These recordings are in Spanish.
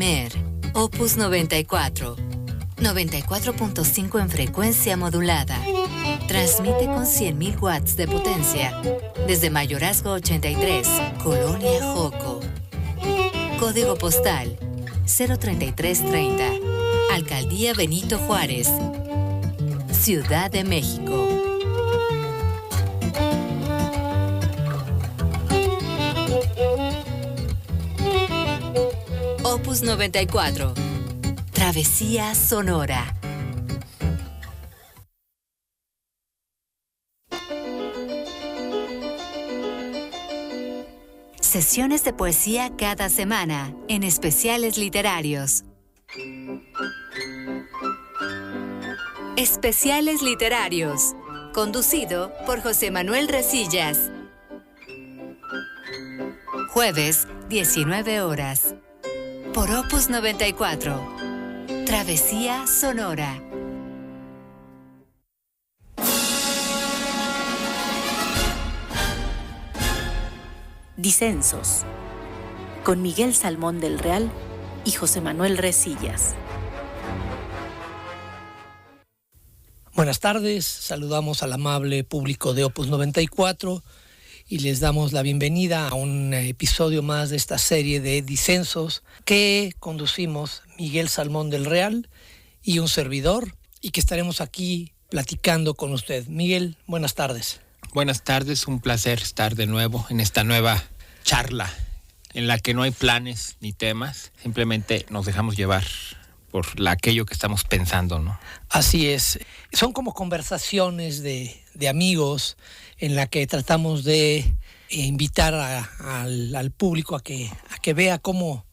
MER, Opus 94. 94.5 en frecuencia modulada. Transmite con 100.000 watts de potencia desde Mayorazgo 83, Colonia Joco. Código postal 03330. Alcaldía Benito Juárez, Ciudad de México. Opus 94. Travesía sonora. Sesiones de poesía cada semana en especiales literarios. Especiales literarios. Conducido por José Manuel Resillas. Jueves, 19 horas. Por Opus 94. Travesía sonora. Disensos, con Miguel Salmón del Real y José Manuel Resillas. Buenas tardes, saludamos al amable público de Opus 94 y les damos la bienvenida a un episodio más de esta serie de Disensos que conducimos Miguel Salmón del Real y un servidor, y que estaremos aquí platicando con usted. Miguel, buenas tardes. Buenas tardes, un placer estar de nuevo en esta nueva charla en la que no hay planes ni temas, simplemente nos dejamos llevar por aquello que estamos pensando, ¿no? Así es, son como conversaciones de amigos en la que tratamos de invitar al público a que vea cómo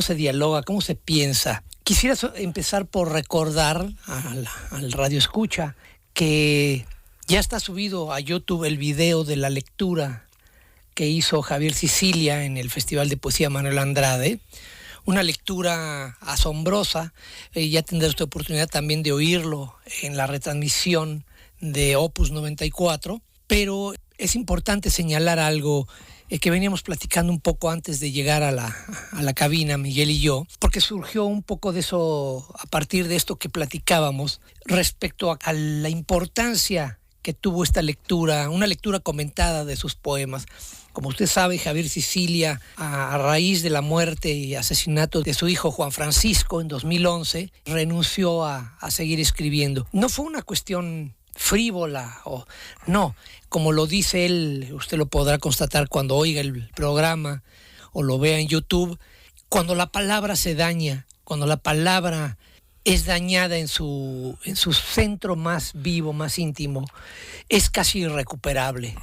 se dialoga, cómo se piensa. Quisiera empezar por recordar al radio escucha que ya está subido a YouTube el video de la lectura que hizo Javier Sicilia en el Festival de Poesía Manuel Andrade. Una lectura asombrosa. Ya tendrá usted oportunidad también de oírlo en la retransmisión de Opus 94. Pero es importante señalar algo que veníamos platicando un poco antes de llegar a la cabina, Miguel y yo, porque surgió un poco de eso a partir de esto que platicábamos respecto a la importancia que tuvo esta lectura, una lectura comentada de sus poemas. Como usted sabe, Javier Sicilia, a raíz de la muerte y asesinato de su hijo Juan Francisco en 2011, renunció a seguir escribiendo. No fue una cuestión frívola, no, como lo dice él, usted lo podrá constatar cuando oiga el programa o lo vea en YouTube, cuando la palabra se daña, cuando la palabra es dañada en su centro más vivo, más íntimo, es casi irrecuperable.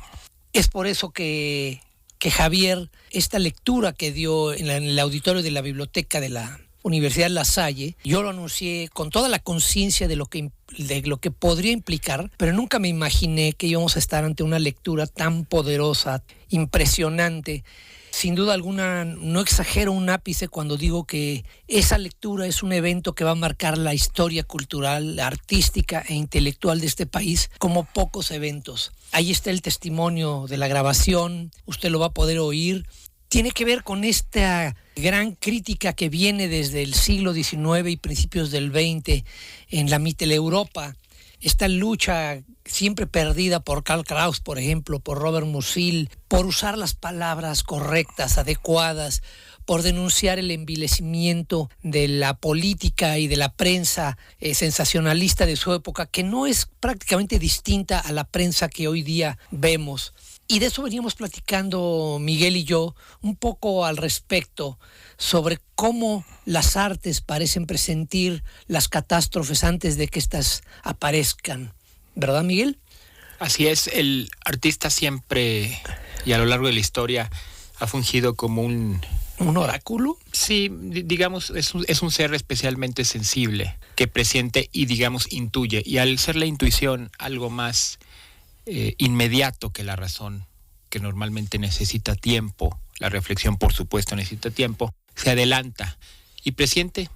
Es por eso que Javier, esta lectura que dio en el auditorio de la biblioteca de la Universidad La Salle, yo lo anuncié con toda la conciencia de lo que podría implicar, pero nunca me imaginé que íbamos a estar ante una lectura tan poderosa, impresionante. Sin duda alguna, no exagero un ápice cuando digo que esa lectura es un evento que va a marcar la historia cultural, artística e intelectual de este país como pocos eventos. Ahí está el testimonio de la grabación, usted lo va a poder oír. Tiene que ver con esta gran crítica que viene desde el siglo XIX y principios del XX en la Mitteleuropa. Esta lucha siempre perdida por Karl Kraus, por ejemplo, por Robert Musil, por usar las palabras correctas, adecuadas, por denunciar el envilecimiento de la política y de la prensa sensacionalista de su época, que no es prácticamente distinta a la prensa que hoy día vemos. Y de eso veníamos platicando Miguel y yo un poco al respecto, sobre cómo las artes parecen presentir las catástrofes antes de que éstas aparezcan. ¿Verdad, Miguel? Así es, el artista siempre y a lo largo de la historia ha fungido como un oráculo. Sí, digamos, es un ser especialmente sensible, que presiente y, digamos, intuye. Y al ser la intuición algo más inmediato que la razón, que normalmente necesita tiempo, la reflexión, por supuesto, necesita tiempo, se adelanta y presiente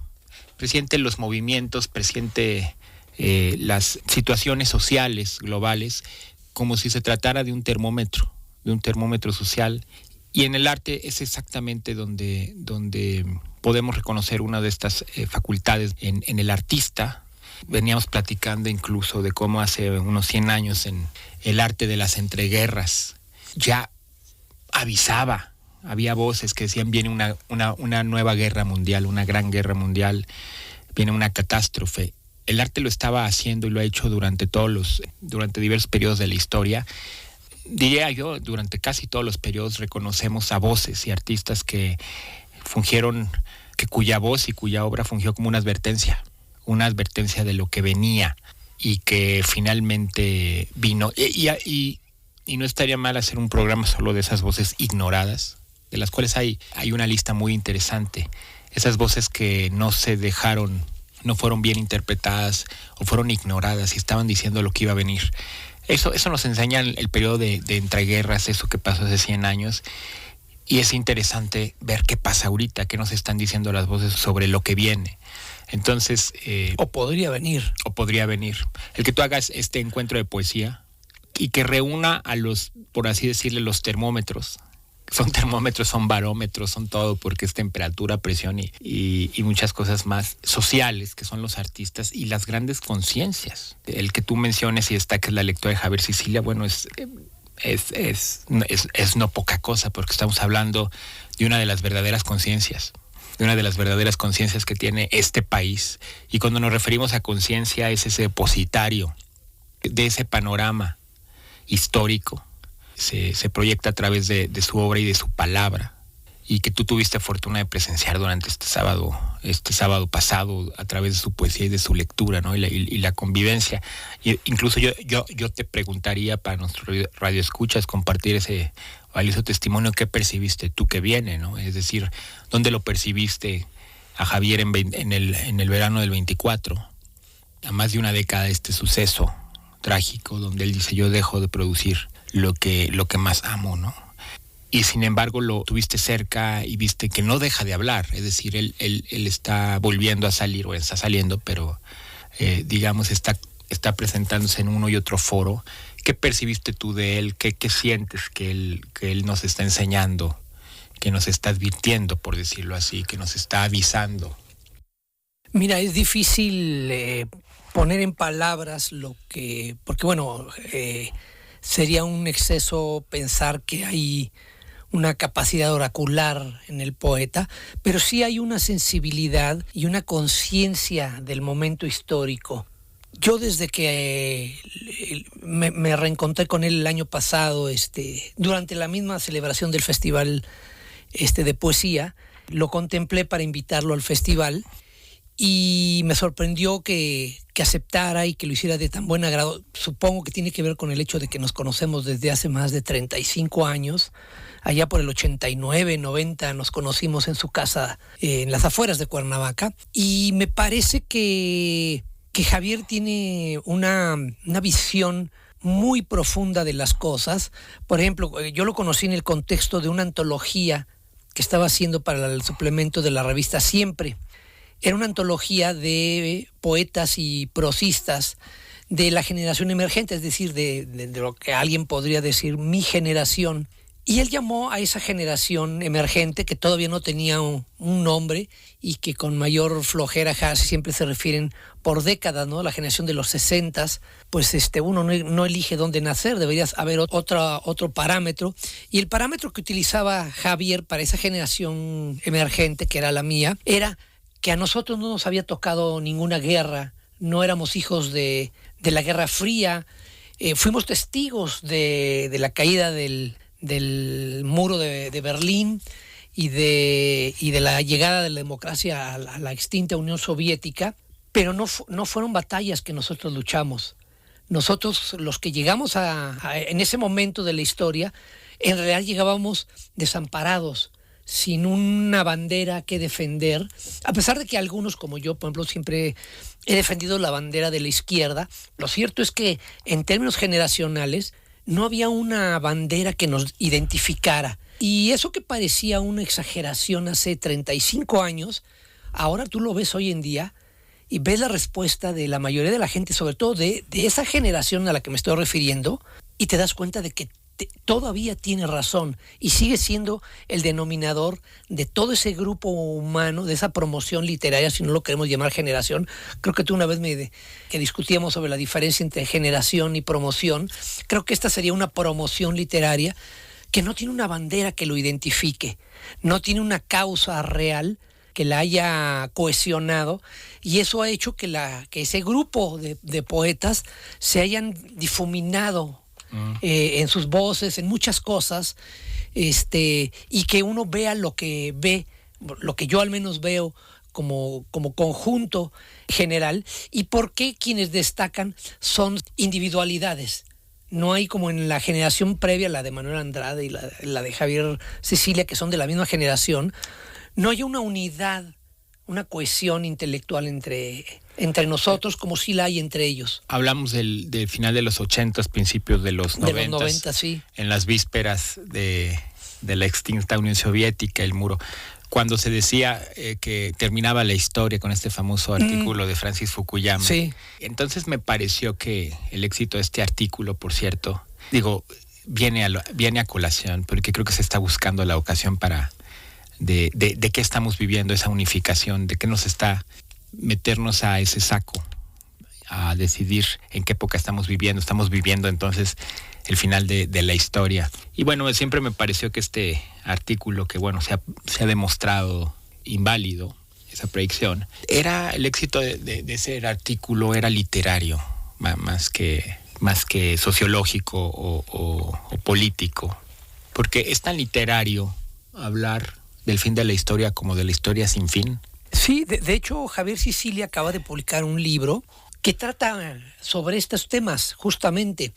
los movimientos, presiente las situaciones sociales globales, como si se tratara de un termómetro social. Y en el arte es exactamente donde podemos reconocer una de estas facultades en el artista. Veníamos platicando incluso de cómo hace unos 100 años en el arte de las entreguerras ya avisaba, había voces que decían viene una nueva guerra mundial, una gran guerra mundial, viene una catástrofe. El arte lo estaba haciendo y lo ha hecho durante diversos periodos de la historia. Diría yo, durante casi todos los periodos reconocemos a voces y artistas que cuya voz y cuya obra fungió como una advertencia de lo que venía y que finalmente vino. Y no estaría mal hacer un programa solo de esas voces ignoradas, de las cuales hay una lista muy interesante. Esas voces que no fueron bien interpretadas o fueron ignoradas y estaban diciendo lo que iba a venir. Eso nos enseña el periodo de entreguerras, eso que pasó hace 100 años. Y es interesante ver qué pasa ahorita, qué nos están diciendo las voces sobre lo que viene. Entonces... O podría venir. El que tú hagas este encuentro de poesía y que reúna a los, por así decirle, los termómetros. Son termómetros, son barómetros, son todo, porque es temperatura, presión y muchas cosas más sociales, que son los artistas y las grandes conciencias. El que tú menciones y destaques la lectura de Javier Sicilia, bueno, es no poca cosa, porque estamos hablando de una de las verdaderas conciencias, que tiene este país. Y cuando nos referimos a conciencia, es ese depositario de ese panorama histórico. Se proyecta a través de su obra y de su palabra, y que tú tuviste fortuna de presenciar durante este sábado pasado a través de su poesía y de su lectura, ¿no? y la convivencia. Y incluso yo te preguntaría, para nuestros radioescuchas, compartir ese valioso testimonio. ¿Qué percibiste tú que viene, ¿no? Es decir, ¿dónde lo percibiste a Javier en el verano del 24? A más de una década de este suceso trágico, donde él dice: yo dejo de producir lo que más amo, ¿no? Y sin embargo lo tuviste cerca y viste que no deja de hablar. Es decir, él está volviendo a salir, o está saliendo, pero digamos está presentándose en uno y otro foro. ¿Qué percibiste tú de él? ¿Qué sientes que él nos está enseñando, que nos está advirtiendo, por decirlo así, que nos está avisando? Mira, es difícil poner en palabras porque bueno, sería un exceso pensar que hay una capacidad oracular en el poeta, pero sí hay una sensibilidad y una conciencia del momento histórico. Yo desde que me reencontré con él el año pasado, durante la misma celebración del festival de poesía, lo contemplé para invitarlo al festival. Y me sorprendió que aceptara y que lo hiciera de tan buen agrado. Supongo que tiene que ver con el hecho de que nos conocemos desde hace más de 35 años. Allá por el 89, 90 nos conocimos en su casa en las afueras de Cuernavaca. Y me parece que Javier tiene una visión muy profunda de las cosas. Por ejemplo, yo lo conocí en el contexto de una antología que estaba haciendo para el suplemento de la revista Siempre. Era una antología de poetas y prosistas de la generación emergente, es decir, de lo que alguien podría decir mi generación. Y él llamó a esa generación emergente, que todavía no tenía un nombre y que con mayor flojera siempre se refieren por décadas, ¿no? La generación de los 60s, pues uno no elige dónde nacer, debería haber otro parámetro. Y el parámetro que utilizaba Javier para esa generación emergente, que era la mía, era que a nosotros no nos había tocado ninguna guerra, no éramos hijos de la Guerra Fría, fuimos testigos de la caída del muro de Berlín y de la llegada de la democracia a la extinta Unión Soviética, pero no fueron batallas que nosotros luchamos. Nosotros, los que llegamos en ese momento de la historia, en realidad llegábamos desamparados, sin una bandera que defender, a pesar de que algunos, como yo, por ejemplo, siempre he defendido la bandera de la izquierda. Lo cierto es que en términos generacionales no había una bandera que nos identificara. Y eso que parecía una exageración hace 35 años, ahora tú lo ves hoy en día y ves la respuesta de la mayoría de la gente, sobre todo de esa generación a la que me estoy refiriendo, y te das cuenta de que todavía tiene razón y sigue siendo el denominador de todo ese grupo humano, de esa promoción literaria, si no lo queremos llamar generación. Creo que tú una vez que discutíamos sobre la diferencia entre generación y promoción, creo que esta sería una promoción literaria que no tiene una bandera que lo identifique, no tiene una causa real que la haya cohesionado, y eso ha hecho que ese grupo de poetas se hayan difuminado en sus voces, en muchas cosas, y que uno vea lo que yo al menos veo como conjunto general, y por qué quienes destacan son individualidades. No hay como en la generación previa, la de Manuel Andrade y la de Javier Sicilia, que son de la misma generación, no hay una unidad, una cohesión intelectual entre nosotros como sí la hay entre ellos. Hablamos del final de los 80s, principios de los 90s. De los 90, sí. En las vísperas de la extinta Unión Soviética, el muro. Cuando se decía que terminaba la historia con este famoso artículo de Francis Fukuyama. Sí. Entonces me pareció que el éxito de este artículo, por cierto, viene a colación, porque creo que se está buscando la ocasión de qué estamos viviendo, esa unificación, de qué nos está meternos a ese saco, a decidir en qué época estamos viviendo. Estamos viviendo entonces el final de la historia. Y bueno, siempre me pareció que este artículo, que bueno, se ha demostrado inválido, esa predicción, era el éxito de ese artículo, era literario, más que sociológico o político, porque es tan literario hablar del fin de la historia como de la historia sin fin. Sí, de hecho Javier Sicilia acaba de publicar un libro que trata sobre estos temas, justamente.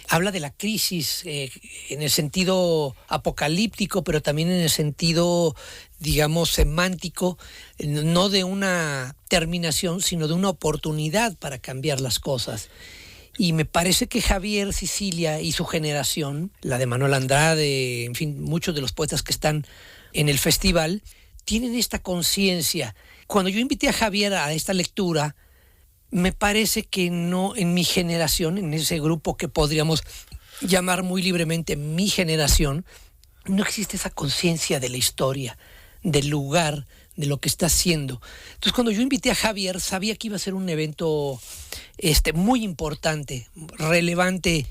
Habla de la crisis en el sentido apocalíptico, pero también en el sentido, digamos, semántico, no de una terminación, sino de una oportunidad para cambiar las cosas. Y me parece que Javier Sicilia y su generación, la de Manuel Andrade, en fin, muchos de los poetas que están en el festival, tienen esta conciencia. Cuando yo invité a Javier a esta lectura, me parece que no, en mi generación, en ese grupo que podríamos llamar muy libremente mi generación, no existe esa conciencia de la historia, del lugar, de lo que está haciendo. Entonces, cuando yo invité a Javier, sabía que iba a ser un evento muy importante, relevante.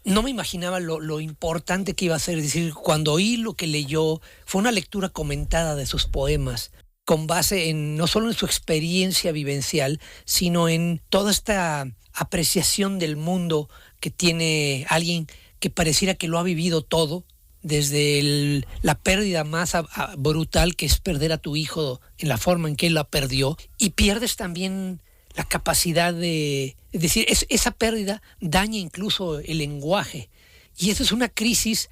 No me imaginaba lo importante que iba a ser. Es decir, cuando oí lo que leyó, fue una lectura comentada de sus poemas, con base no solo en su experiencia vivencial, sino en toda esta apreciación del mundo que tiene alguien que pareciera que lo ha vivido todo, desde la pérdida más brutal, que es perder a tu hijo en la forma en que él la perdió, y pierdes también la capacidad es decir, esa pérdida daña incluso el lenguaje, y esa es una crisis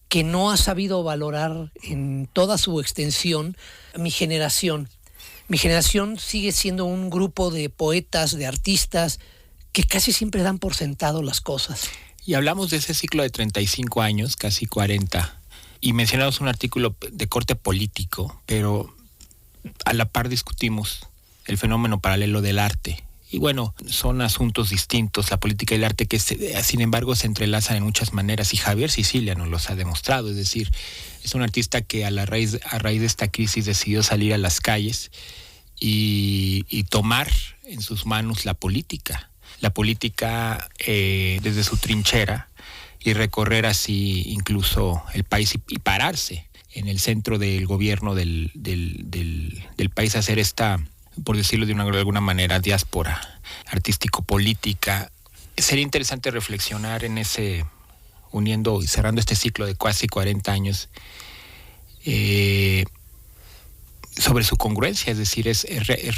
que no ha sabido valorar en toda su extensión mi generación. Mi generación sigue siendo un grupo de poetas, de artistas, que casi siempre dan por sentado las cosas. Y hablamos de ese ciclo de 35 años, casi 40, y mencionamos un artículo de corte político, pero a la par discutimos el fenómeno paralelo del arte. Y bueno, son asuntos distintos, la política y el arte, que sin embargo se entrelazan en muchas maneras, y Javier Sicilia nos los ha demostrado. Es decir, es un artista que a raíz de esta crisis decidió salir a las calles y tomar en sus manos la política desde su trinchera, y recorrer así incluso el país y pararse en el centro del gobierno del país, hacer esta, por decirlo de alguna manera, diáspora artístico-política. Sería interesante reflexionar en uniendo y cerrando este ciclo de casi 40 años, sobre su congruencia. Es decir, es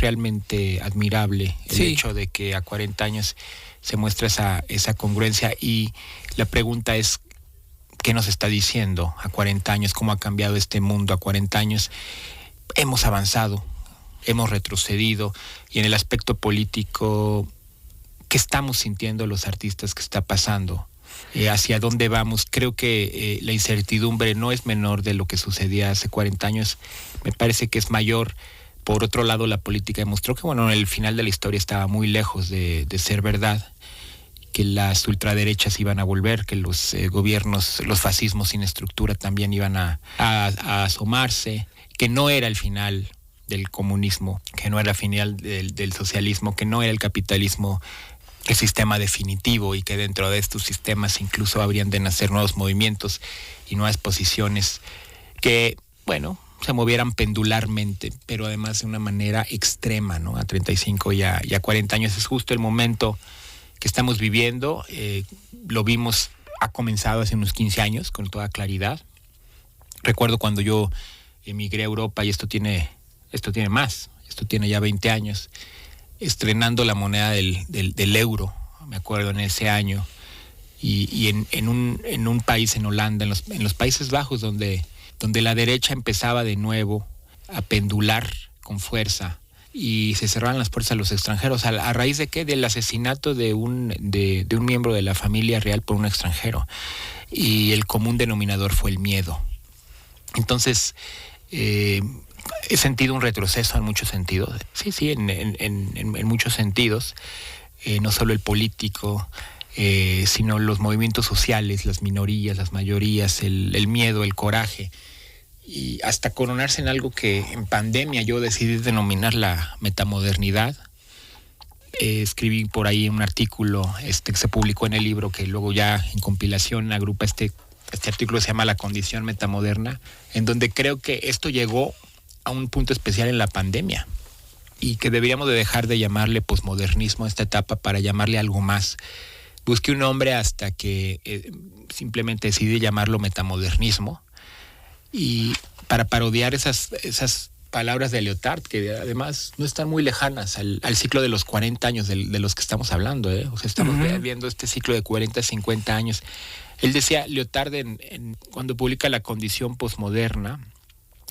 realmente admirable el hecho de que a 40 años se muestra esa congruencia, y la pregunta es, ¿qué nos está diciendo a 40 años? ¿Cómo ha cambiado este mundo a 40 años? Hemos avanzado, hemos retrocedido, y en el aspecto político, ¿qué estamos sintiendo los artistas? ¿Qué está pasando? ¿Hacia dónde vamos? Creo que la incertidumbre no es menor de lo que sucedía hace 40 años, me parece que es mayor. Por otro lado, la política demostró que, bueno, el final de la historia estaba muy lejos de ser verdad, que las ultraderechas iban a volver, que los gobiernos, los fascismos sin estructura también iban a asomarse, que no era el final del comunismo, que no era el final del socialismo, que no era el capitalismo el sistema definitivo, y que dentro de estos sistemas incluso habrían de nacer nuevos movimientos y nuevas posiciones que, bueno, se movieran pendularmente, pero además de una manera extrema, ¿no? A 35 y a 40 años es justo el momento que estamos viviendo. Lo vimos, ha comenzado hace unos 15 años con toda claridad. Recuerdo cuando yo emigré a Europa, y esto tiene más, esto tiene ya 20 años, estrenando la moneda del euro, me acuerdo en ese año, y en un país, en Holanda, en los Países Bajos, donde la derecha empezaba de nuevo a pendular con fuerza y se cerraban las puertas a los extranjeros. ¿A raíz de qué? Del asesinato de un miembro de la familia real por un extranjero. Y el común denominador fue el miedo. Entonces, he sentido un retroceso en muchos sentidos. Sí, en muchos sentidos. No solo el político, sino los movimientos sociales, las minorías, las mayorías, el miedo, el coraje. Y hasta coronarse en algo que en pandemia yo decidí denominar la metamodernidad. Escribí por ahí un artículo que se publicó en el libro, que luego ya en compilación agrupa este artículo, se llama La condición metamoderna, en donde creo que esto llegó a un punto especial en la pandemia y que deberíamos de dejar de llamarle posmodernismo a esta etapa para llamarle algo más. Busqué un nombre hasta que simplemente decidí llamarlo metamodernismo, y para parodiar esas palabras de Lyotard, que además no están muy lejanas al ciclo de los 40 años de los que estamos hablando, O sea, estamos viendo este ciclo de 40, 50 años. Él decía, Lyotard, cuando publica La condición posmoderna,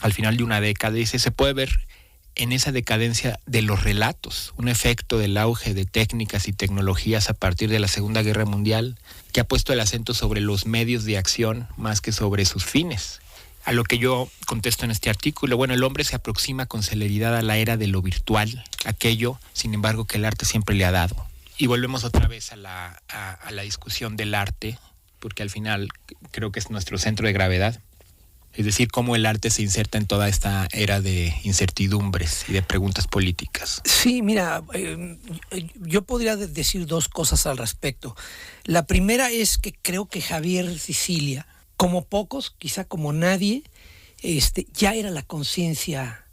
al final de una década, dice, se puede ver en esa decadencia de los relatos, un efecto del auge de técnicas y tecnologías a partir de la Segunda Guerra Mundial, que ha puesto el acento sobre los medios de acción más que sobre sus fines. A lo que yo contesto en este artículo, bueno, el hombre se aproxima con celeridad a la era de lo virtual, aquello, sin embargo, que el arte siempre le ha dado. Y volvemos otra vez a la discusión del arte, porque al final creo que es nuestro centro de gravedad. Es decir, cómo el arte se inserta en toda esta era de incertidumbres y de preguntas políticas. Sí, mira, yo podría decir dos cosas al respecto. La primera es que creo que Javier Sicilia, como pocos, quizá como nadie, ya era la conciencia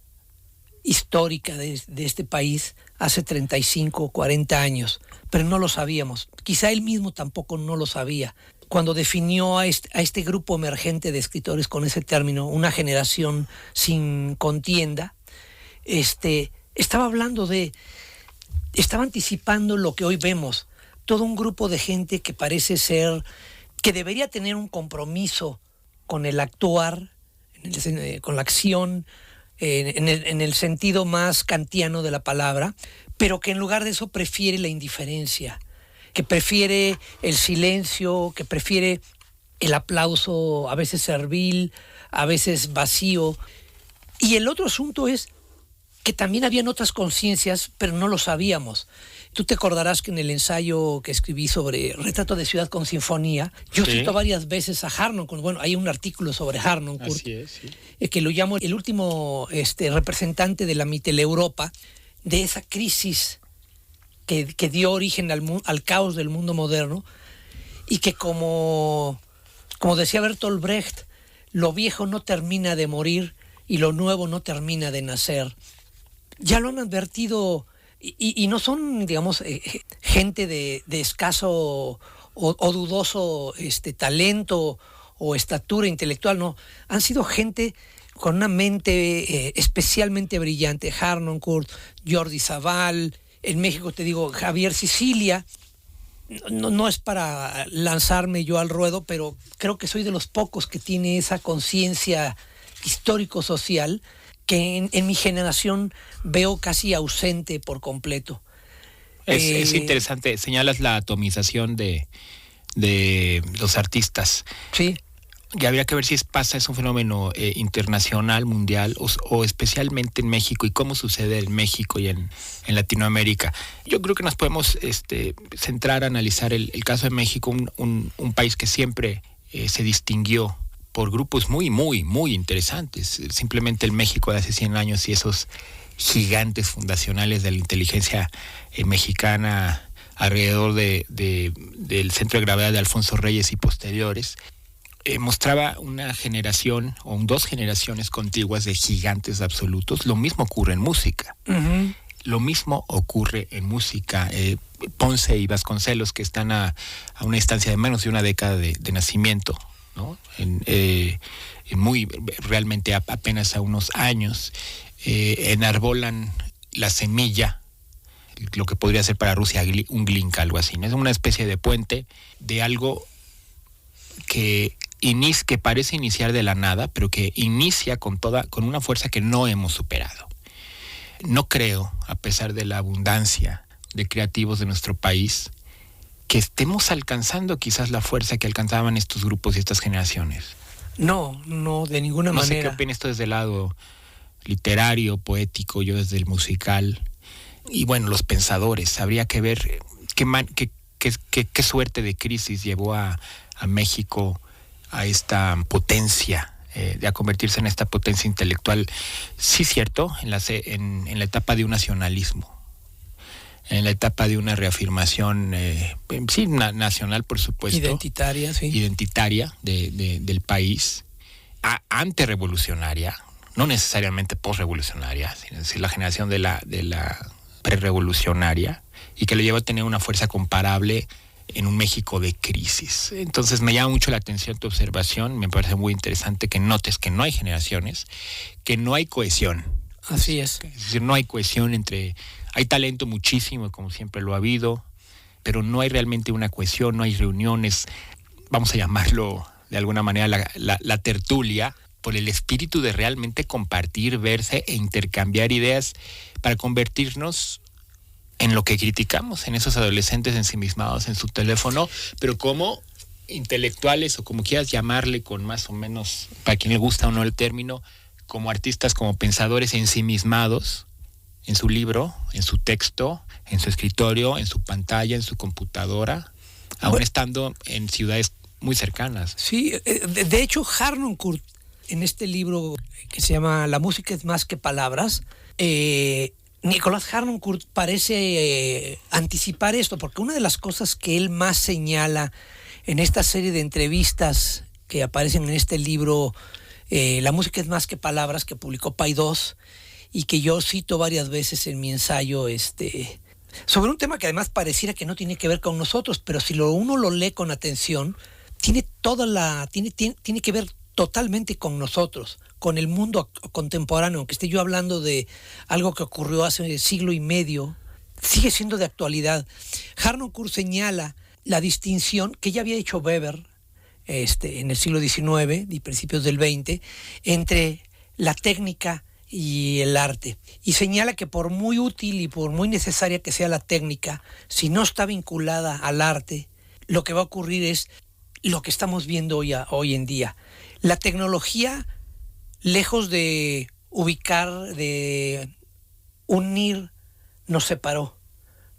histórica de este país hace 35 o 40 años, pero no lo sabíamos. Quizá él mismo tampoco no lo sabía. Cuando definió a este grupo emergente de escritores con ese término, una generación sin contienda, estaba anticipando lo que hoy vemos, todo un grupo de gente que parece ser, que debería tener un compromiso con el actuar, con la acción, en el sentido más kantiano de la palabra, pero que en lugar de eso prefiere la indiferencia, que prefiere el silencio, que prefiere el aplauso a veces servil, a veces vacío. Y el otro asunto es que también habían otras conciencias, pero no lo sabíamos. Tú te acordarás que en el ensayo que escribí sobre Retrato de Ciudad con Sinfonía, yo cito varias veces a Harnoncourt. Bueno, hay un artículo sobre Harnoncourt, Así es, sí. Que lo llamo el último representante de la Mitteleuropa, de esa crisis que dio origen al caos del mundo moderno, y que como decía Bertolt Brecht, lo viejo no termina de morir y lo nuevo no termina de nacer. Ya lo han advertido, y no son, digamos, gente de escaso o dudoso talento o estatura intelectual, no. Han sido gente con una mente especialmente brillante. Harnoncourt, Jordi Savall, en México te digo, Javier Sicilia. No es para lanzarme yo al ruedo, pero creo que soy de los pocos que tiene esa conciencia histórico-social que en mi generación veo casi ausente por completo. Es interesante, señalas la atomización de los artistas. Sí. Y habría que ver si es un fenómeno internacional, mundial, o especialmente en México, y cómo sucede en México y en Latinoamérica. Yo creo que nos podemos centrar a analizar el caso de México, un país que siempre se distinguió por grupos muy, muy, muy interesantes. Simplemente el México de hace 100 años y esos gigantes fundacionales de la inteligencia mexicana alrededor del centro de gravedad de Alfonso Reyes y posteriores, mostraba una generación o dos generaciones contiguas de gigantes absolutos. Lo mismo ocurre en música. Uh-huh. Lo mismo ocurre en música. Ponce y Vasconcelos, que están a una distancia de menos de una década de nacimiento, ¿no? Realmente apenas a unos años, enarbolan la semilla, lo que podría ser para Rusia un Glinka, algo así, ¿no? Es una especie de puente de algo que parece iniciar de la nada, pero que inicia con una fuerza que no hemos superado. No creo, a pesar de la abundancia de creativos de nuestro país, que estemos alcanzando quizás la fuerza que alcanzaban estos grupos y estas generaciones. No, de ninguna manera. No sé qué opinas tú desde el lado literario, poético, yo desde el musical. Y bueno, los pensadores, habría que ver qué suerte de crisis llevó a México a esta potencia, a convertirse en esta potencia intelectual. Sí, cierto, en la etapa de un nacionalismo, en la etapa de una reafirmación, nacional, por supuesto. Identitaria, sí. Identitaria del país, anterrevolucionaria, no necesariamente posrevolucionaria, sino decir, la generación de la prerrevolucionaria, y que le lleva a tener una fuerza comparable en un México de crisis. Entonces me llama mucho la atención tu observación, me parece muy interesante que notes que no hay generaciones, que no hay cohesión. Así es. Es decir, no hay cohesión hay talento muchísimo, como siempre lo ha habido, pero no hay realmente una cohesión, no hay reuniones, vamos a llamarlo de alguna manera la tertulia, por el espíritu de realmente compartir, verse e intercambiar ideas para convertirnos en lo que criticamos, en esos adolescentes ensimismados en su teléfono, pero como intelectuales, o como quieras llamarle, con más o menos, para quien le gusta o no el término, como artistas, como pensadores ensimismados en su libro, en su texto, en su escritorio, en su pantalla, en su computadora, aún estando en ciudades muy cercanas. Sí, de hecho, Harnoncourt, en este libro que se llama La música es más que palabras, Nicolás Harnoncourt parece anticipar esto, porque una de las cosas que él más señala en esta serie de entrevistas que aparecen en este libro, La música es más que palabras, que publicó Paidós, y que yo cito varias veces en mi ensayo, sobre un tema que además pareciera que no tiene que ver con nosotros, pero si uno lo lee con atención, tiene que ver totalmente con nosotros, con el mundo contemporáneo. Aunque esté yo hablando de algo que ocurrió hace siglo y medio, sigue siendo de actualidad. Harnoncourt señala la distinción que ya había hecho Weber en el siglo XIX y principios del XX entre la técnica y el arte, y señala que por muy útil y por muy necesaria que sea la técnica, si no está vinculada al arte, lo que va a ocurrir es lo que estamos viendo hoy en día. La tecnología, lejos de ubicar, de unir, nos separó,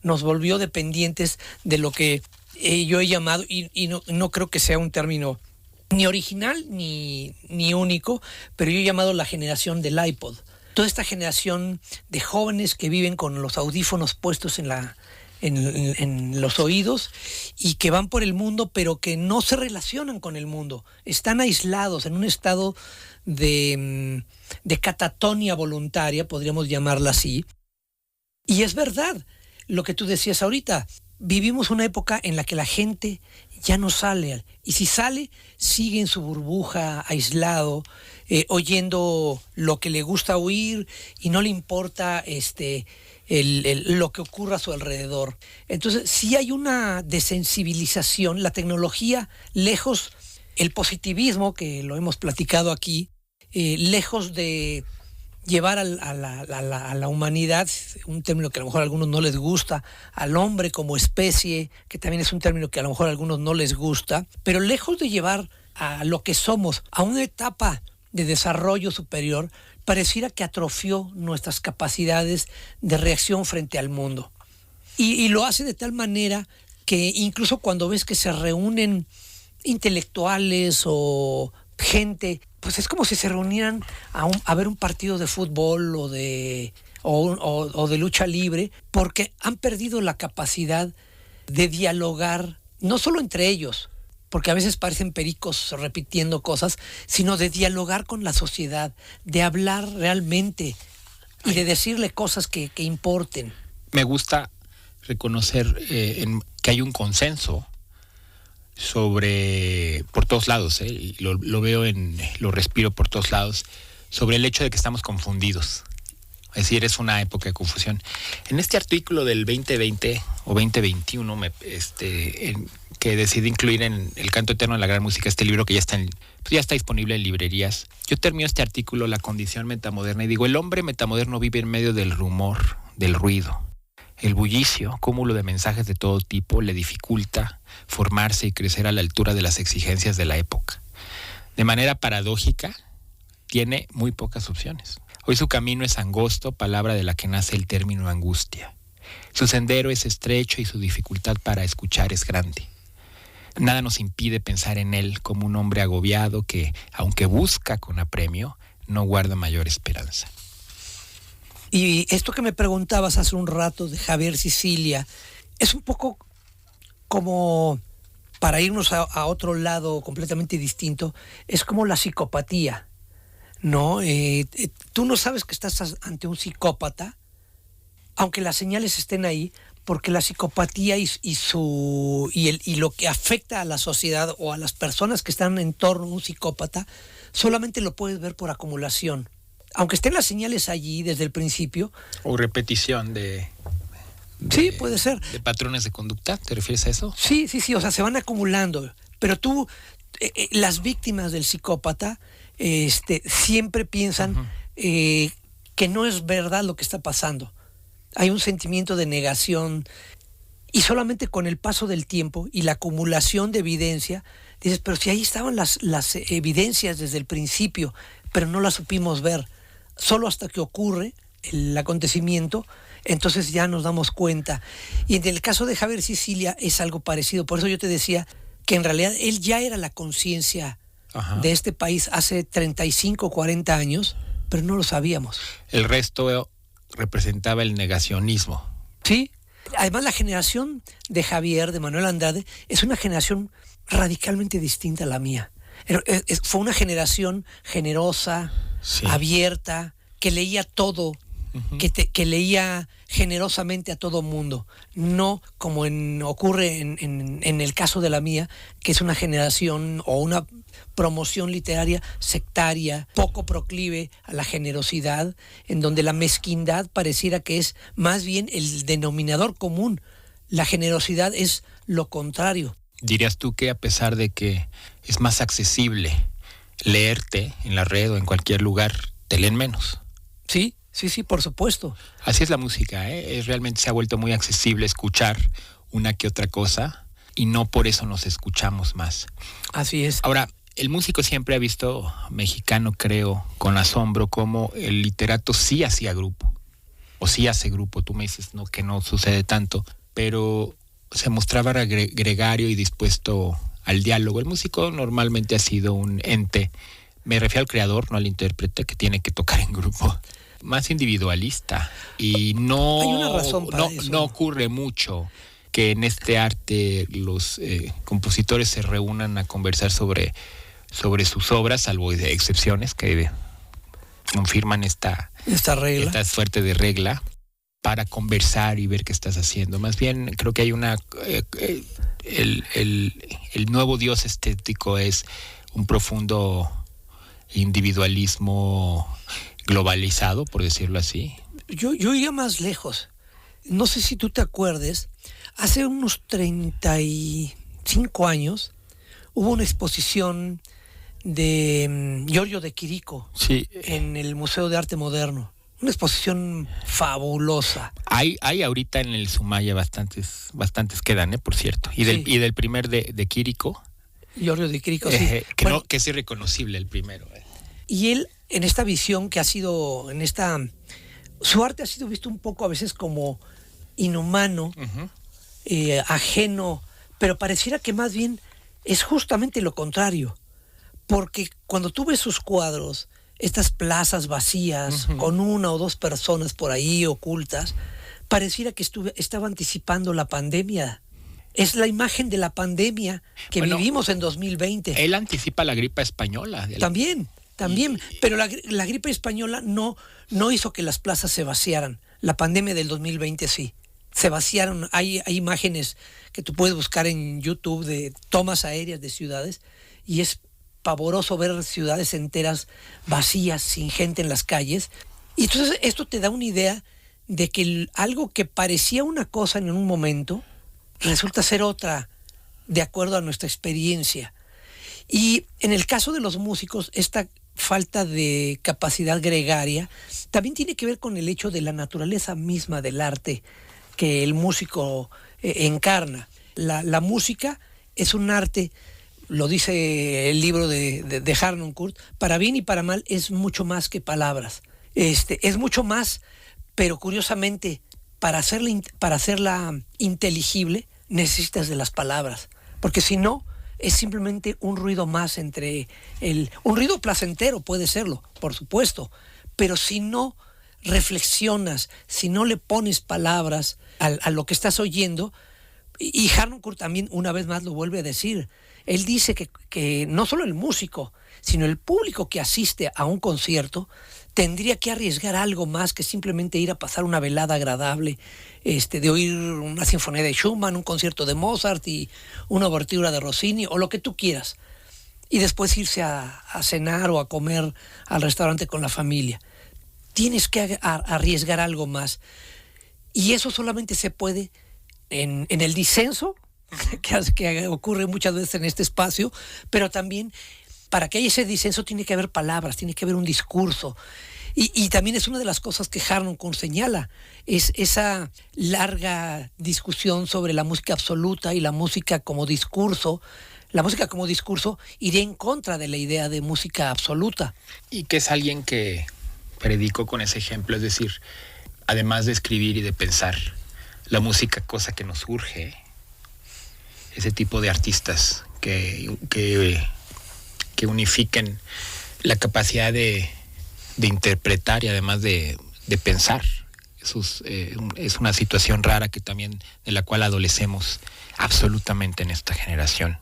nos volvió dependientes de lo que yo he llamado, y no creo que sea un término ni original ni único, pero yo he llamado la generación del iPod. Toda esta generación de jóvenes que viven con los audífonos puestos en los oídos y que van por el mundo, pero que no se relacionan con el mundo. Están aislados en un estado de catatonia voluntaria, podríamos llamarla así. Y es verdad lo que tú decías ahorita. Vivimos una época en la que la gente ya no sale, y si sale, sigue en su burbuja, aislado, oyendo lo que le gusta oír, y no le importa lo que ocurra a su alrededor. Entonces, sí hay una desensibilización. La tecnología, lejos, el positivismo, que lo hemos platicado aquí, lejos de llevar a la humanidad, un término que a lo mejor a algunos no les gusta, al hombre como especie, que también es un término que a lo mejor a algunos no les gusta, pero lejos de llevar a lo que somos, a una etapa de desarrollo superior, pareciera que atrofió nuestras capacidades de reacción frente al mundo. Y lo hace de tal manera que incluso cuando ves que se reúnen intelectuales o gente, pues es como si se reunieran a ver un partido de fútbol o de lucha libre, porque han perdido la capacidad de dialogar, no solo entre ellos, porque a veces parecen pericos repitiendo cosas, sino de dialogar con la sociedad, de hablar realmente y de decirle cosas que importen. Me gusta reconocer que hay un consenso por todos lados, y lo veo lo respiro por todos lados, sobre el hecho de que estamos confundidos. Es decir, es una época de confusión. En este artículo del 2020 o 2021, que decidí incluir en El Canto Eterno de la Gran Música, este libro que ya está disponible en librerías, yo termino este artículo, La condición metamoderna, y digo, el hombre metamoderno vive en medio del rumor, del ruido. El bullicio, cúmulo de mensajes de todo tipo, le dificulta formarse y crecer a la altura de las exigencias de la época. De manera paradójica, tiene muy pocas opciones. Hoy su camino es angosto, palabra de la que nace el término angustia. Su sendero es estrecho y su dificultad para escuchar es grande. Nada nos impide pensar en él como un hombre agobiado que, aunque busca con apremio, no guarda mayor esperanza. Y esto que me preguntabas hace un rato de Javier Sicilia, es un poco como, para irnos a otro lado completamente distinto, es como la psicopatía, ¿no? Tú no sabes que estás ante un psicópata, aunque las señales estén ahí, porque la psicopatía y lo que afecta a la sociedad o a las personas que están en torno a un psicópata, solamente lo puedes ver por acumulación. Aunque estén las señales allí desde el principio. O repetición sí, puede ser. ¿De patrones de conducta? ¿Te refieres a eso? Sí, o sea, se van acumulando. Pero las víctimas del psicópata siempre piensan que no es verdad lo que está pasando. Hay un sentimiento de negación y solamente con el paso del tiempo y la acumulación de evidencia, dices, pero si ahí estaban las evidencias desde el principio, pero no las supimos ver. Solo hasta que ocurre el acontecimiento, entonces ya nos damos cuenta. Y en el caso de Javier Sicilia es algo parecido. Por eso yo te decía que en realidad él ya era la conciencia de este país hace 35, 40 años, pero no lo sabíamos. El resto representaba el negacionismo. Sí. Además, la generación de Javier, de Manuel Andrade, es una generación radicalmente distinta a la mía. Fue una generación generosa, abierta, que leía todo, que leía generosamente a todo mundo. No como ocurre en el caso de la mía, que es una generación o una promoción literaria sectaria, poco proclive a la generosidad, en donde la mezquindad pareciera que es más bien el denominador común. La generosidad es lo contrario. ¿Dirías tú que a pesar de que es más accesible leerte en la red o en cualquier lugar, te leen menos? Sí, por supuesto. Así es la música, realmente se ha vuelto muy accesible escuchar una que otra cosa y no por eso nos escuchamos más. Así es. Ahora, el músico siempre ha visto, mexicano creo, con asombro, cómo el literato sí hacía grupo, o sí hace grupo. Tú me dices que no sucede tanto, pero se mostraba gregario y dispuesto al diálogo. El músico normalmente ha sido un ente, me refiero al creador, no al intérprete, que tiene que tocar en grupo, más individualista. Y no, hay una razón para eso. No ocurre mucho que en este arte los compositores se reúnan a conversar sobre sus obras, salvo de excepciones que confirman esta regla, esta suerte de regla, para conversar y ver qué estás haciendo. Más bien creo que hay el nuevo dios estético es un profundo individualismo globalizado, por decirlo así. Yo iría más lejos. No sé si tú te acuerdes, hace unos 35 años hubo una exposición de Giorgio de Chirico en el Museo de Arte Moderno. Una exposición fabulosa. Hay ahorita en el Sumaya bastantes quedan, por cierto. Y del primer de Chirico. Giorgio de Chirico, sí. Que, Bueno, que es irreconocible el primero. y él, en esta visión que ha sido, su arte ha sido visto un poco a veces como inhumano, ajeno, pero pareciera que más bien es justamente lo contrario, porque cuando tú ves sus cuadros, estas plazas vacías, con una o dos personas por ahí ocultas, pareciera que estaba anticipando la pandemia. Es la imagen de la pandemia que vivimos en 2020. Él anticipa la gripe española. También, pero la gripe española no hizo que las plazas se vaciaran. La pandemia del 2020 sí. Se vaciaron. Hay imágenes que tú puedes buscar en YouTube de tomas aéreas de ciudades y es pavoroso ver ciudades enteras vacías, sin gente en las calles. Y entonces esto te da una idea de que algo que parecía una cosa en un momento resulta ser otra, de acuerdo a nuestra experiencia. Y en el caso de los músicos, esta falta de capacidad gregaria también tiene que ver con el hecho de la naturaleza misma del arte que el músico encarna. La música es un arte, lo dice el libro de Harnoncourt, para bien y para mal es mucho más que palabras. Es mucho más, pero curiosamente, para hacerla inteligible, necesitas de las palabras, porque si no, es simplemente un ruido más un ruido placentero puede serlo, por supuesto, pero si no reflexionas, si no le pones palabras a lo que estás oyendo, y Harnoncourt también una vez más lo vuelve a decir, él dice que no solo el músico, sino el público que asiste a un concierto tendría que arriesgar algo más que simplemente ir a pasar una velada agradable, de oír una sinfonía de Schumann, un concierto de Mozart y una obertura de Rossini o lo que tú quieras, y después irse a cenar o a comer al restaurante con la familia. Tienes que arriesgar algo más, y eso solamente se puede en el disenso que ocurre muchas veces en este espacio, pero también para que haya ese disenso tiene que haber palabras, tiene que haber un discurso. Y también es una de las cosas que Harnoncourt señala, es esa larga discusión sobre la música absoluta y la música como discurso. La música como discurso iría en contra de la idea de música absoluta. Y que es alguien que predicó con ese ejemplo, es decir, además de escribir y de pensar, la música, cosa que nos urge, ese tipo de artistas que unifiquen la capacidad de interpretar y además de pensar. Es una situación rara que también de la cual adolecemos absolutamente en esta generación.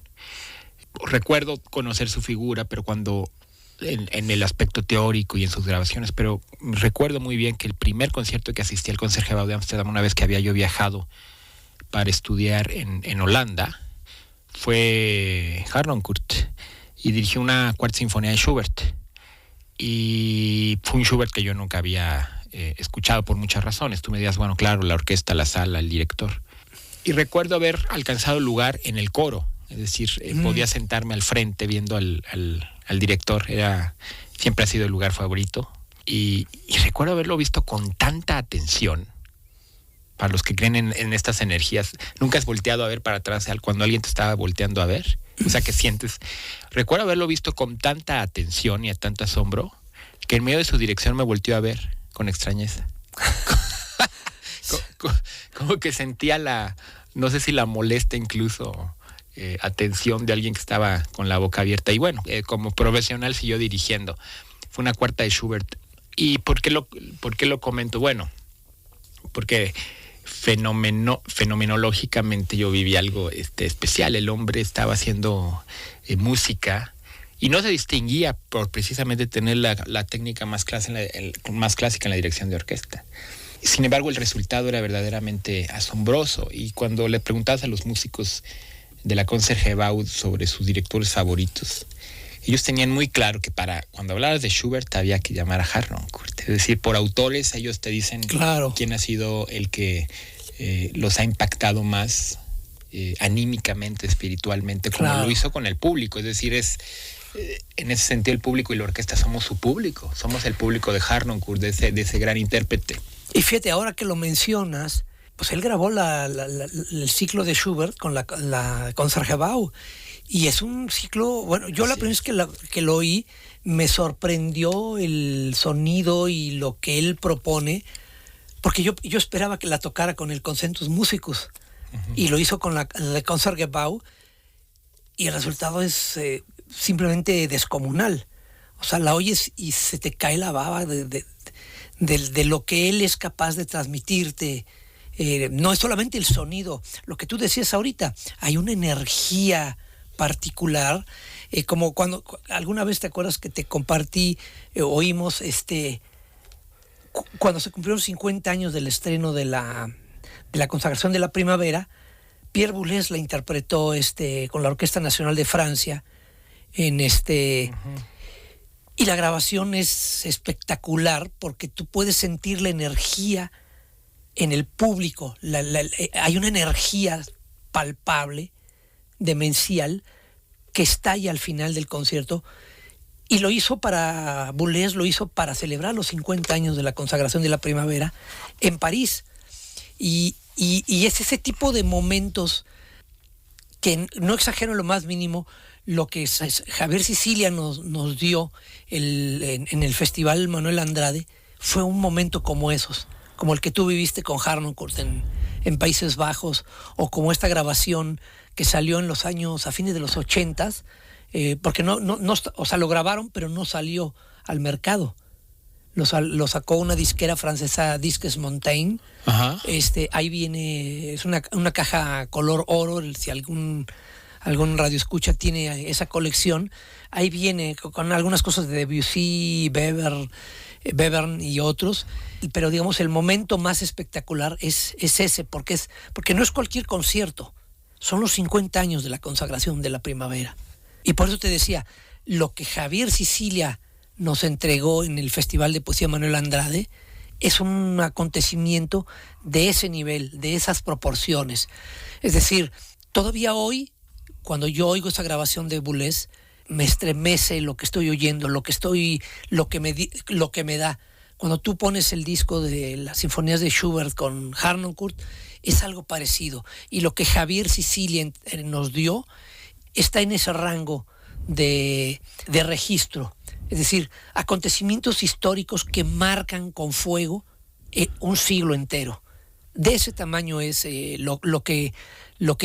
Recuerdo conocer su figura, pero cuando en el aspecto teórico y en sus grabaciones, pero recuerdo muy bien que el primer concierto que asistí al Concertgebouw de Ámsterdam, una vez que había yo viajado para estudiar en Holanda, fue Harnoncourt, y dirigió una cuarta sinfonía de Schubert. Y fue un Schubert que yo nunca había escuchado por muchas razones. Tú me dirás, bueno, claro, la orquesta, la sala, el director. Y recuerdo haber alcanzado el lugar en el coro, es decir, podía sentarme al frente viendo al director, siempre ha sido el lugar favorito. Y recuerdo haberlo visto con tanta atención. Para los que creen en estas energías, nunca has volteado a ver para atrás cuando alguien te estaba volteando a ver. O sea, que sientes. Recuerdo haberlo visto con tanta atención y a tanto asombro que en medio de su dirección me volteó a ver con extrañeza. Como que sentía no sé si la molesta incluso atención de alguien que estaba con la boca abierta. Y bueno, como profesional siguió dirigiendo. Fue una cuarta de Schubert. ¿Y por qué lo comento? Bueno, porque fenomenológicamente yo viví algo especial. El hombre estaba haciendo música y no se distinguía por precisamente tener la técnica más clásica en la dirección de orquesta. Sin embargo, el resultado era verdaderamente asombroso, y cuando le preguntabas a los músicos de la Concertgebouw sobre sus directores favoritos, ellos tenían muy claro que cuando hablabas de Schubert había que llamar a Harnoncourt. Es decir, por autores ellos te dicen quién ha sido el que los ha impactado más anímicamente, espiritualmente, como lo hizo con el público. Es decir, en ese sentido el público y la orquesta somos su público, somos el público de Harnoncourt, de ese gran intérprete. Y fíjate, ahora que lo mencionas, pues él grabó el ciclo de Schubert con la Concertgebouw. Y es un ciclo, bueno, yo la primera vez que lo oí, me sorprendió el sonido y lo que él propone, porque yo esperaba que la tocara con el Concentus Musicus, y lo hizo con la Concertgebouw, y el resultado es simplemente descomunal. O sea, la oyes y se te cae la baba de lo que él es capaz de transmitirte. No es solamente el sonido, lo que tú decías ahorita, hay una energía particular, como cuando alguna vez te acuerdas que te compartí, oímos cuando se cumplieron 50 años del estreno de la consagración de la primavera. Pierre Boulez la interpretó con la Orquesta Nacional de Francia y la grabación es espectacular porque tú puedes sentir la energía en el público. Hay una energía palpable, demencial, que estalla al final del concierto, y Boulez lo hizo para celebrar los 50 años de la consagración de la primavera en París. Y es ese tipo de momentos que no exagero en lo más mínimo lo que Javier Sicilia nos dio en el Festival Manuel Andrade. Fue un momento como esos, como el que tú viviste con Harnoncourt en Países Bajos, o como esta grabación que salió en los años, a fines de los 80s, porque o sea, lo grabaron, pero no salió al mercado. Lo sacó una disquera francesa, Disques Montaigne. Ajá. Ahí viene, es una caja color oro, si algún radioescucha tiene esa colección. Ahí viene con algunas cosas de Debussy, Webern y otros, pero digamos el momento más espectacular es ese, porque no es cualquier concierto, son los 50 años de la consagración de la primavera. Y por eso te decía, lo que Javier Sicilia nos entregó en el Festival de Poesía Manuel Andrade es un acontecimiento de ese nivel, de esas proporciones. Es decir, todavía hoy, cuando yo oigo esa grabación de Boulez, me estremece lo que estoy oyendo, lo que me da. Cuando tú pones el disco de las sinfonías de Schubert con Harnoncourt, es algo parecido. Y lo que Javier Sicilia nos dio está en ese rango de registro. Es decir, acontecimientos históricos que marcan con fuego un siglo entero. De ese tamaño es lo que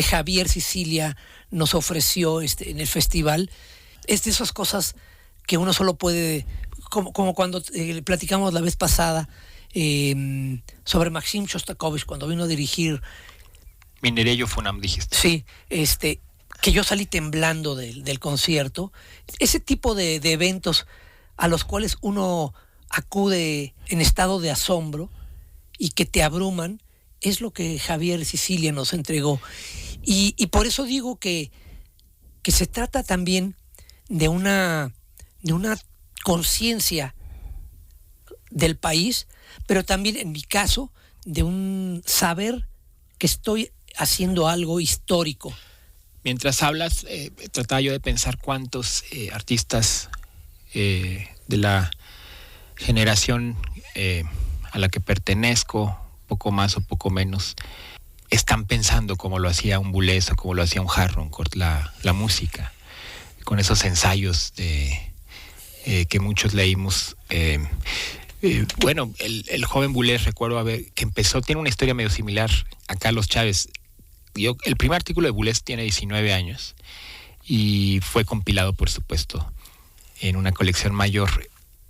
Javier Sicilia nos ofreció en el festival. Es de esas cosas que uno solo puede, como cuando platicamos la vez pasada sobre Maxim Shostakovich, cuando vino a dirigir Minereyo Funam, dijiste. Sí, que yo salí temblando del concierto. Ese tipo de eventos a los cuales uno acude en estado de asombro y que te abruman, es lo que Javier Sicilia nos entregó. Y por eso digo que se trata también de una conciencia del país, pero también, en mi caso, de un saber que estoy haciendo algo histórico. Mientras hablas, trataba yo de pensar cuántos artistas de la generación a la que pertenezco, poco más o poco menos, están pensando como lo hacía un Boulez o como lo hacía un Harnoncourt, la música, con esos ensayos que muchos leímos. Bueno, el joven Boulez, recuerdo que empezó, tiene una historia medio similar a Carlos Chávez. El primer artículo de Boulez tiene 19 años y fue compilado, por supuesto, en una colección mayor.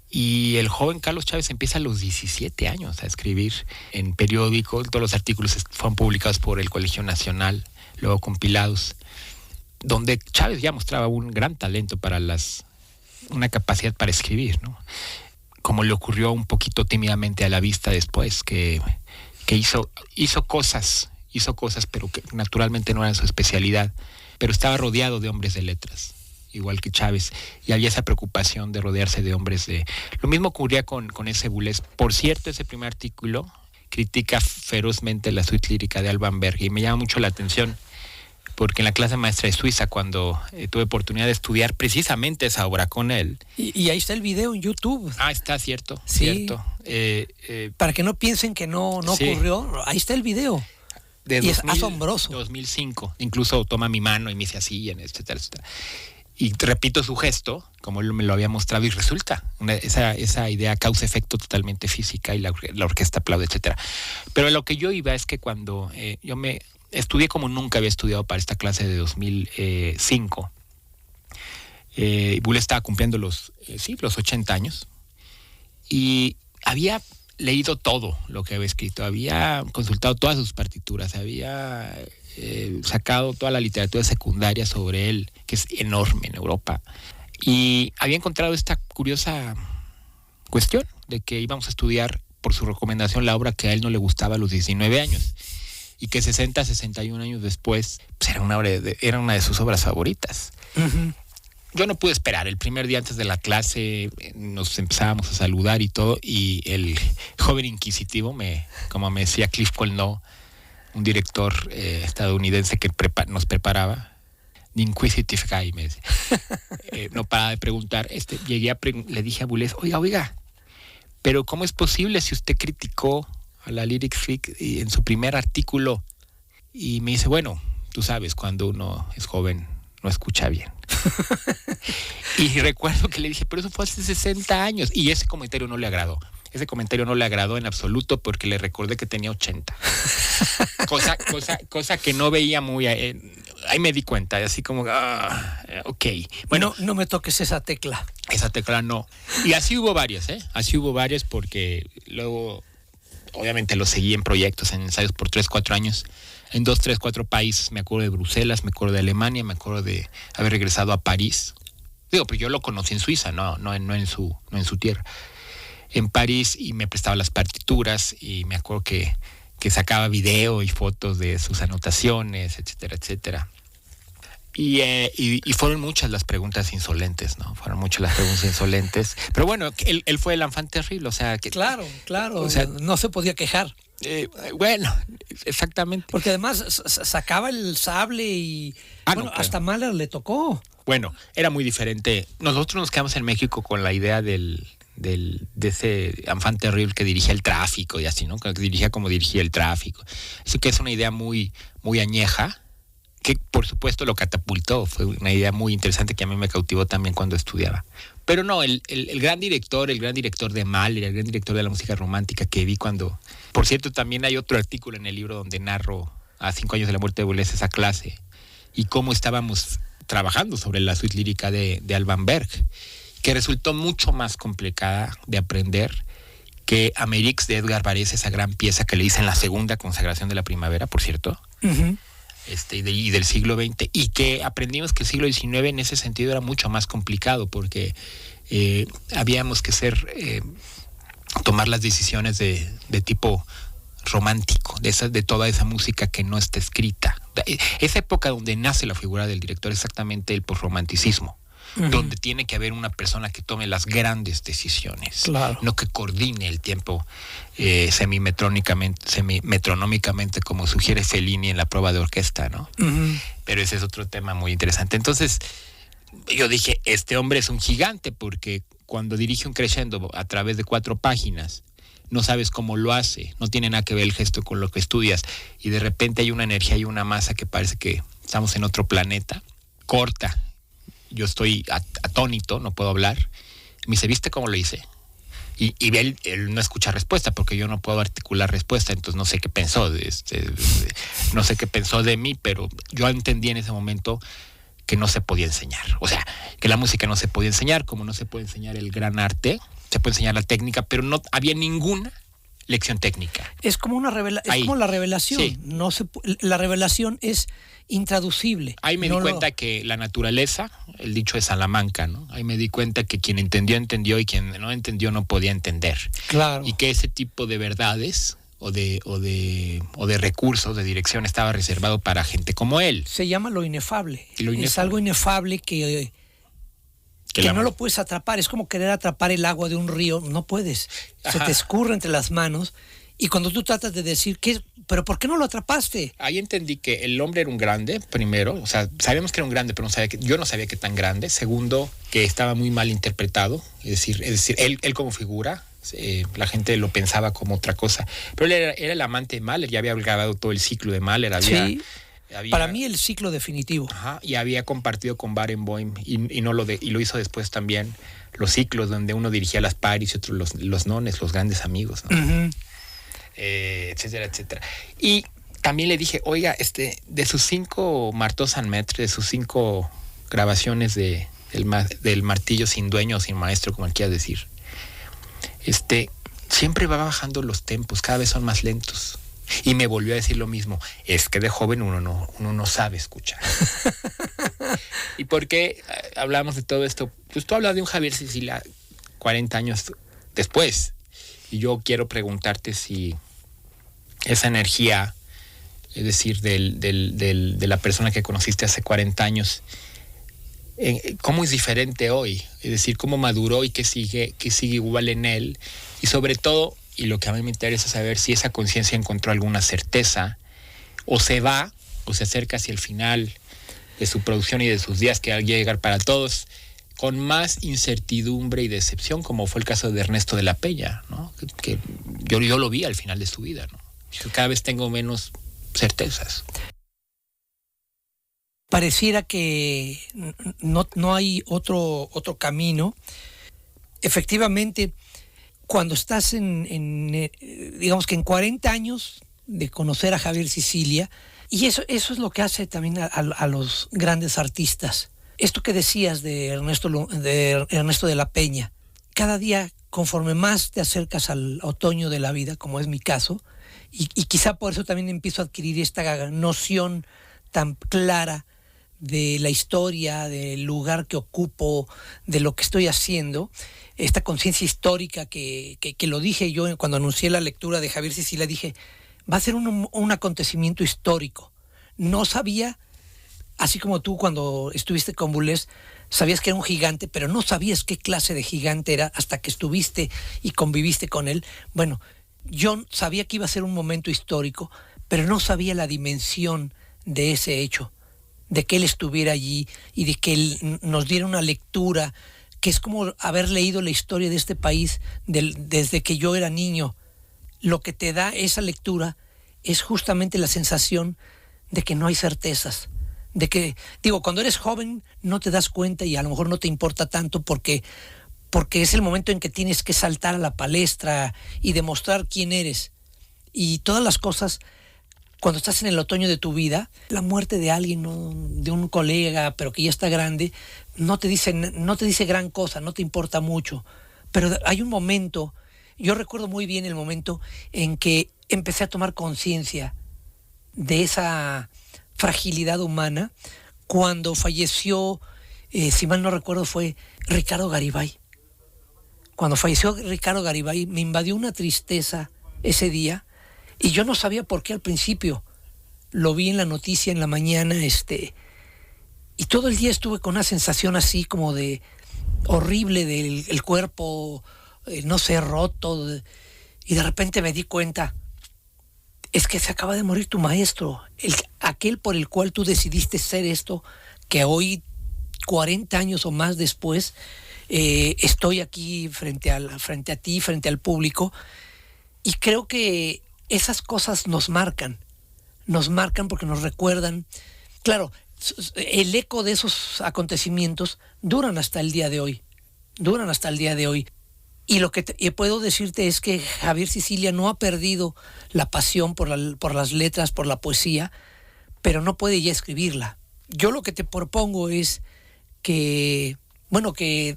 Y el joven Carlos Chávez empieza a los 17 años a escribir en periódico. Todos los artículos fueron publicados por el Colegio Nacional, luego compilados, donde Chávez ya mostraba un gran talento una capacidad para escribir, ¿no? Como le ocurrió un poquito tímidamente a la vista después, que hizo cosas, pero que naturalmente no eran su especialidad, pero estaba rodeado de hombres de letras, igual que Chávez, y había esa preocupación de rodearse de hombres de... Lo mismo ocurría con ese Boulez. Por cierto, ese primer artículo critica ferozmente la suite lírica de Alban Berg, y me llama mucho la atención. porque en la clase maestra de Suiza, cuando tuve oportunidad de estudiar precisamente esa obra con él. Y ahí está el video en YouTube. Está cierto, Sí. cierto. Para que no piensen que no Sí. ocurrió, ahí está el video. Y es asombroso. 2005. Incluso toma mi mano y me dice así, etcétera, etcétera. Y repito su gesto, como él me lo había mostrado, y resulta esa idea causa-efecto totalmente física, y la orquesta aplaude, etcétera. Pero lo que yo iba es que cuando yo me estudié como nunca había estudiado para esta clase de 2005, Boulez estaba cumpliendo los 80 años, y había leído todo lo que había escrito, había consultado todas sus partituras, había sacado toda la literatura secundaria sobre él, que es enorme en Europa, y había encontrado esta curiosa cuestión de que íbamos a estudiar por su recomendación la obra que a él no le gustaba a los 19 años, y que 61 años después pues era una de sus obras favoritas. Uh-huh. Yo no pude esperar. El primer día antes de la clase nos empezábamos a saludar y todo, y el joven inquisitivo, como me decía Cliff Colnow, un director estadounidense que nos preparaba, The Inquisitive Guy, me decía, no paraba de preguntar. Le dije a Boulez, oiga, pero ¿cómo es posible si usted criticó a la Lyric Freak en su primer artículo? Y me dice, bueno, tú sabes, cuando uno es joven no escucha bien. Y recuerdo que le dije, pero eso fue hace 60 años. Y ese comentario no le agradó. Ese comentario no le agradó en absoluto, porque le recordé que tenía 80. Cosa que no veía muy... ahí me di cuenta, así como... ok. Bueno, No me toques esa tecla. Esa tecla no. Y así hubo varias, Así hubo varias, porque luego, obviamente, lo seguí en proyectos, en ensayos por 3-4 años. En 2, 3, 4 países. Me acuerdo de Bruselas, me acuerdo de Alemania, me acuerdo de haber regresado a París. Pero yo lo conocí en Suiza, no en su tierra. En París, y me prestaba las partituras, y me acuerdo que sacaba video y fotos de sus anotaciones, etcétera, etcétera. Y fueron muchas las preguntas insolentes, ¿no? Fueron muchas las preguntas insolentes. Pero bueno, él fue el enfant terrible, o sea... Claro. O sea, no se podía quejar. Bueno, exactamente. Porque además sacaba el sable y... Claro. Hasta Mahler le tocó. Bueno, era muy diferente. Nosotros nos quedamos en México con la idea de ese enfant terrible que dirigía el tráfico y así, ¿no? Que dirigía como dirigía el tráfico. Eso que es una idea muy, muy añeja, que por supuesto lo catapultó. Fue una idea muy interesante que a mí me cautivó también cuando estudiaba. Pero no, el gran director de Mahler, el gran director de la música romántica que vi cuando... Por cierto, también hay otro artículo en el libro donde narro a 5 años de la muerte de Boulez esa clase y cómo estábamos trabajando sobre la suite lírica de Alban Berg, que resultó mucho más complicada de aprender que Amérique de Edgar Varese, esa gran pieza que le hice en la segunda consagración de la primavera, por cierto, Uh-huh. y del siglo XX, y que aprendimos que el siglo XIX en ese sentido era mucho más complicado, porque habíamos que tomar las decisiones de tipo romántico, de toda esa música que no está escrita. Esa época donde nace la figura del director, exactamente el posromanticismo, uh-huh, donde tiene que haber una persona que tome las grandes decisiones, claro, no que coordine el tiempo semimetronómicamente, como sugiere Fellini en la prueba de orquesta, ¿no? Uh-huh. Pero ese es otro tema muy interesante. Entonces, yo dije, este hombre es un gigante, porque cuando dirige un crescendo a través de 4 páginas, no sabes cómo lo hace, no tiene nada que ver el gesto con lo que estudias, y de repente hay una energía y una masa que parece que estamos en otro planeta. Corta, yo estoy atónito, no puedo hablar. Me dice, ¿viste cómo lo hice? Y él no escucha respuesta, porque yo no puedo articular respuesta, entonces no sé qué pensó, no sé qué pensó de mí, pero yo entendí en ese momento que no se podía enseñar. O sea, que la música no se podía enseñar, como no se puede enseñar el gran arte, se puede enseñar la técnica, pero no había ninguna lección técnica. Es como una es como la revelación. Sí. La revelación es intraducible. Ahí me di cuenta que la naturaleza, el dicho de Salamanca, ¿no? Ahí me di cuenta que quien entendió, entendió, y quien no entendió no podía entender. Claro. Y que ese tipo de verdades o de recursos de dirección estaba reservado para gente como él. Se llama lo inefable. Es Algo algo inefable que no lo puedes atrapar. Es como querer atrapar el agua de un río. No puedes. Se te escurre entre las manos Y cuando tú tratas de decir, ¿pero por qué no lo atrapaste? Ahí entendí que el hombre era un grande, primero. O sea, sabíamos que era un grande, pero yo no sabía que tan grande. Segundo, que estaba muy mal interpretado. Es decir él como figura, la gente lo pensaba como otra cosa. Pero él era el amante de Mahler, ya había grabado todo el ciclo de Mahler. Para mí el ciclo definitivo. Ajá, y había compartido con Barenboim y lo hizo después también los ciclos donde uno dirigía las Paris y otros los nones, los grandes amigos, ¿no? Uh-huh. Etcétera, etcétera. Y también le dije, oiga, de sus 5 Marteau sans maître, de sus 5 grabaciones del martillo sin dueño o sin maestro, como quieras decir, siempre va bajando los tempos, cada vez son más lentos. Y me volvió a decir lo mismo, es que de joven uno no sabe escuchar. ¿Y por qué hablamos de todo esto? Pues tú hablas de un Javier Sicilia 40 años después. Y yo quiero preguntarte si esa energía, es decir, de la persona que conociste hace 40 años, ¿cómo es diferente hoy? Es decir, ¿cómo maduró y qué sigue igual en él? Y sobre todo, y lo que a mí me interesa saber, si esa conciencia encontró alguna certeza, o se va, o se acerca hacia el final de su producción y de sus días, que va a llegar para todos, con más incertidumbre y decepción, como fue el caso de Ernesto de la Peña, ¿no? Que yo lo vi al final de su vida, ¿no? Yo cada vez tengo menos certezas. Pareciera que no hay otro camino. Efectivamente, cuando estás digamos que en 40 años de conocer a Javier Sicilia, y eso es lo que hace también a los grandes artistas. Esto que decías de Ernesto de la Peña, cada día, conforme más te acercas al otoño de la vida, como es mi caso, y quizá por eso también empiezo a adquirir esta noción tan clara de la historia, del lugar que ocupo, de lo que estoy haciendo, esta conciencia histórica que lo dije yo cuando anuncié la lectura de Javier Sicilia, dije, va a ser un acontecimiento histórico. No sabía, así como tú cuando estuviste con Boulez, sabías que era un gigante, pero no sabías qué clase de gigante era hasta que estuviste y conviviste con él. Bueno, yo sabía que iba a ser un momento histórico, pero no sabía la dimensión de ese hecho, de que él estuviera allí y de que él nos diera una lectura que es como haber leído la historia de este país desde que yo era niño. Lo que te da esa lectura es justamente la sensación de que no hay certezas, de que, cuando eres joven no te das cuenta y a lo mejor no te importa tanto porque es el momento en que tienes que saltar a la palestra y demostrar quién eres. Y todas las cosas, cuando estás en el otoño de tu vida, la muerte de alguien, ¿no? De un colega, pero que ya está grande, no te dice gran cosa, no te importa mucho. Pero hay un momento, yo recuerdo muy bien el momento en que empecé a tomar conciencia de esa fragilidad humana, cuando falleció, si mal no recuerdo, fue Ricardo Garibay. Cuando falleció Ricardo Garibay, me invadió una tristeza ese día, y yo no sabía por qué al principio. Lo vi en la noticia en la mañana, y todo el día estuve con una sensación así como de horrible del cuerpo, no sé, roto, y de repente me di cuenta, es que se acaba de morir tu maestro, aquel por el cual tú decidiste ser esto, que hoy, 40 años o más después, estoy aquí frente a ti, frente al público, y creo que esas cosas nos marcan porque nos recuerdan. Claro, el eco de esos acontecimientos duran hasta el día de hoy. Y lo que puedo decirte es que Javier Sicilia no ha perdido la pasión por las letras, por la poesía, pero no puede ya escribirla. Yo lo que te propongo es que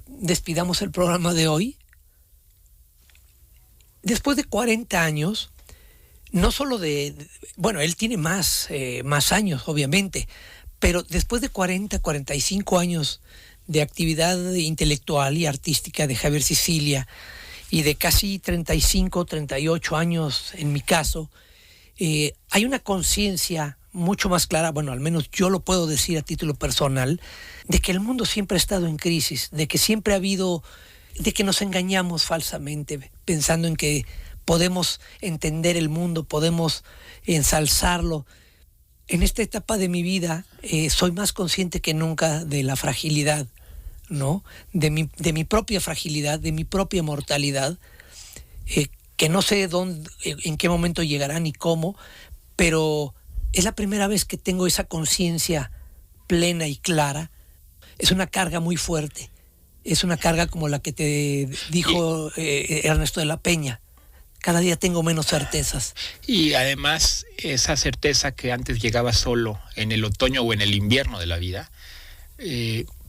despidamos el programa de hoy. Después de 40 años, no solo él tiene más años, obviamente, pero después de 45 años de actividad intelectual y artística de Javier Sicilia y de casi 35, 38 años en mi caso, hay una conciencia mucho más clara, al menos yo lo puedo decir a título personal, de que el mundo siempre ha estado en crisis, de que siempre ha habido, de que nos engañamos falsamente pensando en que podemos entender el mundo, podemos ensalzarlo. En esta etapa de mi vida soy más consciente que nunca de la fragilidad, ¿no? De mi propia fragilidad, de mi propia mortalidad, que no sé en qué momento llegará ni cómo, pero es la primera vez que tengo esa conciencia plena y clara. Es una carga muy fuerte, es una carga como la que te dijo Ernesto de la Peña. Cada día tengo menos certezas. Y además, esa certeza que antes llegaba solo en el otoño o en el invierno de la vida,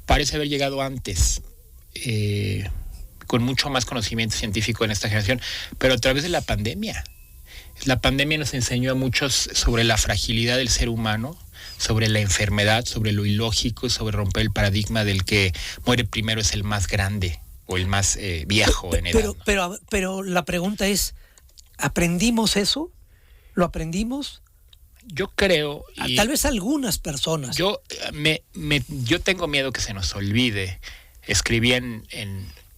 parece haber llegado antes, con mucho más conocimiento científico en esta generación, pero a través de la pandemia. La pandemia nos enseñó a muchos sobre la fragilidad del ser humano, sobre la enfermedad, sobre lo ilógico, sobre romper el paradigma del que muere primero es el más grande o el más viejo en edad. Pero la pregunta es, ¿aprendimos eso? ¿Lo aprendimos? Yo creo... Tal vez algunas personas. Yo tengo miedo que se nos olvide. Escribí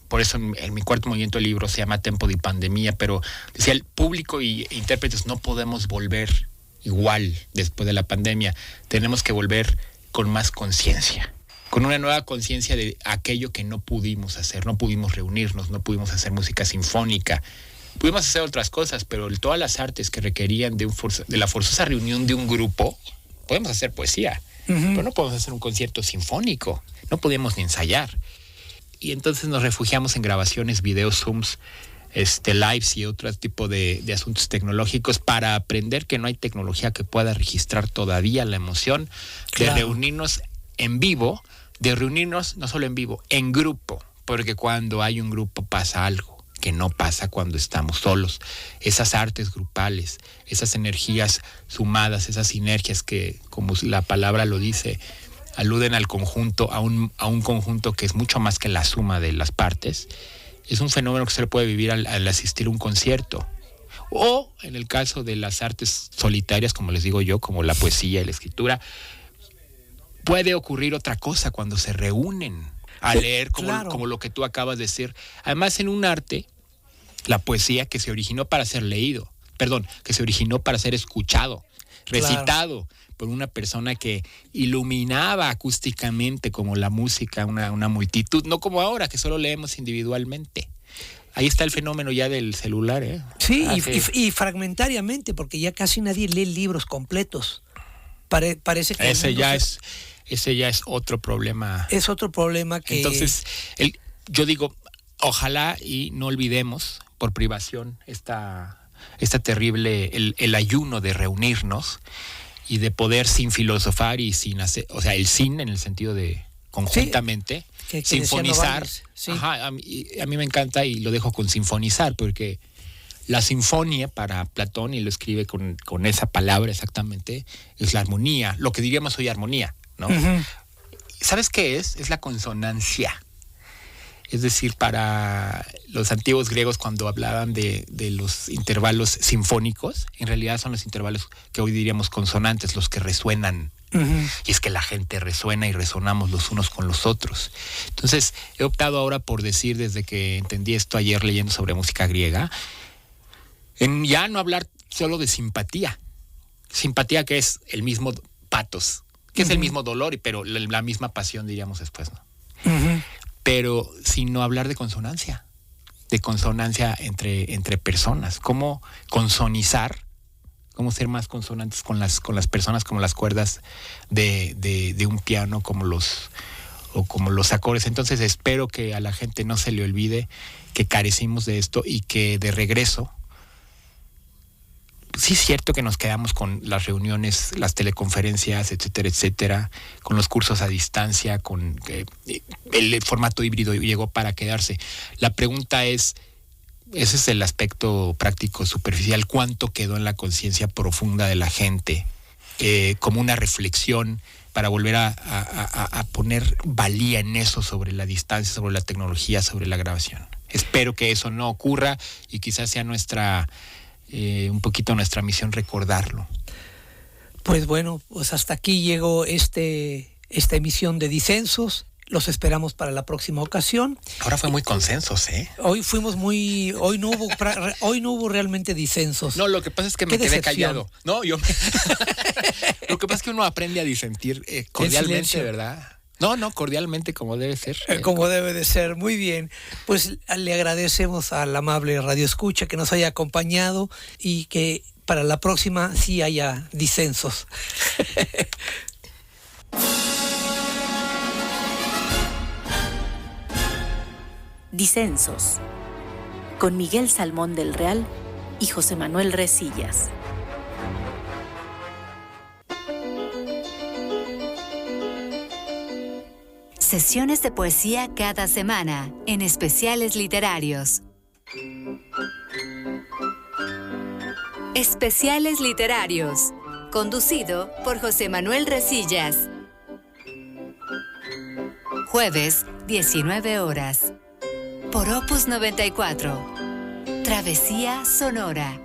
por eso en mi cuarto movimiento del libro se llama Tempo de Pandemia, pero decía, el público y intérpretes no podemos volver igual después de la pandemia. Tenemos que volver con más conciencia, con una nueva conciencia de aquello que no pudimos hacer. No pudimos reunirnos, no pudimos hacer música sinfónica. Pudimos hacer otras cosas, pero todas las artes que requerían de la forzosa reunión de un grupo, podemos hacer poesía, pero no podemos hacer un concierto sinfónico, no podemos ni ensayar. Y entonces nos refugiamos en grabaciones, videos, Zooms, lives y otro tipo de asuntos tecnológicos para aprender que no hay tecnología que pueda registrar todavía la emoción de reunirnos en vivo, de reunirnos no solo en vivo, en grupo, porque cuando hay un grupo pasa algo que no pasa cuando estamos solos. Esas artes grupales, esas energías sumadas, esas sinergias que, como la palabra lo dice, aluden al conjunto, a un conjunto que es mucho más que la suma de las partes. Es un fenómeno que se le puede vivir al asistir a un concierto. O, en el caso de las artes solitarias, como les digo yo, como la poesía y la escritura, puede ocurrir otra cosa cuando se reúnen a leer, como lo que tú acabas de decir. Además, en un arte, la poesía que se originó para ser leído, que se originó para ser escuchado, recitado por una persona que iluminaba acústicamente como la música una multitud, no como ahora que solo leemos individualmente. Ahí está el fenómeno ya del celular, ¿eh? Sí, y fragmentariamente, porque ya casi nadie lee libros completos. Parece que ese ya es otro problema. Es otro problema que... Entonces, yo digo, ojalá y no olvidemos por privación esta terrible, el ayuno de reunirnos y de poder sin filosofar y sin hacer, o sea, el sin en el sentido de conjuntamente, que sinfonizar. Sí. Ajá, a mí me encanta y lo dejo con sinfonizar, porque la sinfonía para Platón, y lo escribe con esa palabra exactamente, es la armonía, lo que diríamos hoy armonía, ¿no? Uh-huh. ¿Sabes qué es? Es la consonancia. Es decir, para los antiguos griegos, cuando hablaban de los intervalos sinfónicos, en realidad son los intervalos que hoy diríamos consonantes, los que resuenan. Uh-huh. Y es que la gente resuena y resonamos los unos con los otros. Entonces, he optado ahora por decir, desde que entendí esto ayer leyendo sobre música griega, en ya no hablar solo de simpatía. Simpatía, que es el mismo patos, que es el mismo dolor, pero la misma pasión, diríamos después, ¿no? Uh-huh. Pero sino hablar de consonancia entre personas, cómo consonizar, cómo ser más consonantes con las personas, como las cuerdas de un piano, como los acordes. Entonces espero que a la gente no se le olvide que carecimos de esto y que de regreso, sí es cierto que nos quedamos con las reuniones, las teleconferencias, etcétera, con los cursos a distancia, con el formato híbrido llegó para quedarse. La pregunta es, ese es el aspecto práctico superficial, ¿cuánto quedó en la conciencia profunda de la gente? Como una reflexión para volver a poner valía en eso, sobre la distancia, sobre la tecnología, sobre la grabación. Espero que eso no ocurra y quizás sea un poquito nuestra misión recordarlo. Pues bueno, pues hasta aquí llegó esta emisión de Disensos. Los esperamos para la próxima ocasión. Ahora fue muy consensos, ¿eh? Hoy no hubo realmente disensos. No, lo que pasa es que me quedé decepción. callado. No, lo que pasa es que uno aprende a disentir cordialmente, ¿verdad? No, cordialmente como debe ser. Como debe de ser, muy bien. Pues le agradecemos al amable Radio Escucha que nos haya acompañado y que para la próxima sí haya disensos. Disensos, con Miguel Salmón del Real y José Manuel Resillas. Sesiones de poesía cada semana en especiales literarios. Especiales literarios, conducido por José Manuel Resillas. Jueves, 19 horas. Por Opus 94. Travesía Sonora.